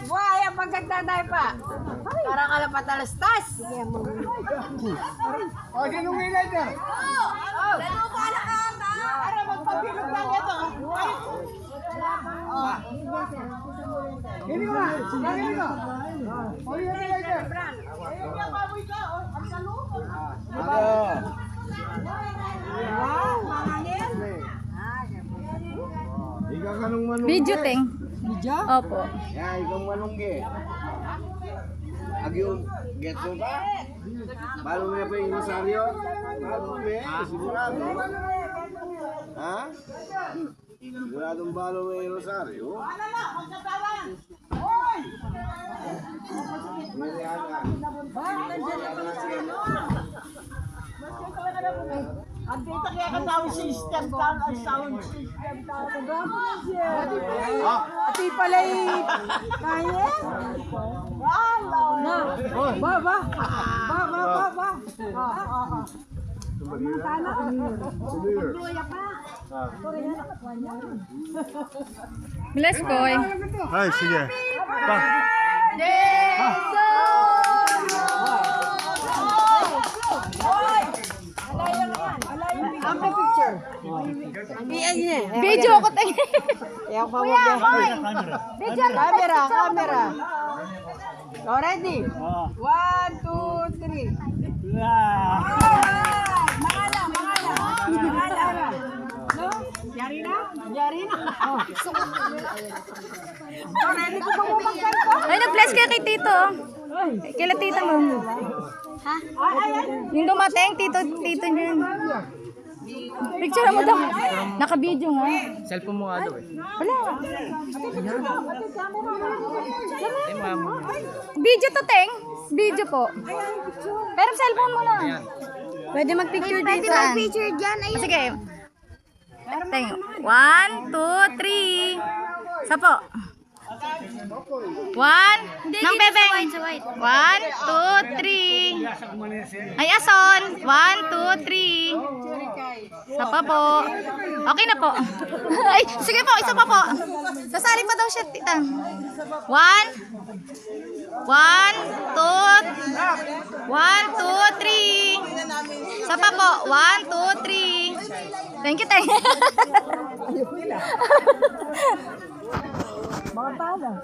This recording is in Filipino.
Wah, yang pagkagdaday pa. Parang kalapatalastas. Oh, sinungin na ito. Lalo ka na ka. Para magpapilog na ito. Ini ba? Ini ba? Oh, yun na ito. Ayun yung baboy ka. Ang salubong. Wow, mangangin. Ikaw kanong manungge. Video, Teng. Video? Opo. Ya, ikaw manungge. Agyong get mo ba? Balo mo pa yung Rosario? Balo mo ba? Sigurado. Ha? Siguradong balo mo yung Rosario? Ano na, magkataran. Hoy! Hindi aga. Nandiyan na pala sila no. Ang dito kaya ka tawag system down ang sound system down. Ati pala'y kaya? Wala na. Ba. Sana? Luya pa. Bless, boy. Ay, sige. Ang picture. Video ako, Teng. Yang pamugay. Camera. Oh, ready? 1, 2, 3. Mangala. No? Yari na? Oh. So, ready ko bang umangkan ko? Ay, nag-bless kayo kay Tito. Kila Tita mo. Ha? Yung dumating, Tito niya. Picture mo daw. Naka-video nga. Cellphone mo nga daw eh. Wala. Video to, Teng. Video po. Pero cellphone mo na. Pwede mag-picture dito. Pwede mag-picture dyan. Sige. Teng. 1, 2, 3. Sa po. 1. Nang bebeng. 1, 2, 3. Ay, ason. 1, 2, 3. Sa pa po. Okay na po. Ay, sige po. Isa pa po. Sasali pa daw siya, tita. 1. 1, 2, 1, 2, 3. Sa pa po. 1, 2, 3. Thank you, thank you. Mga tala.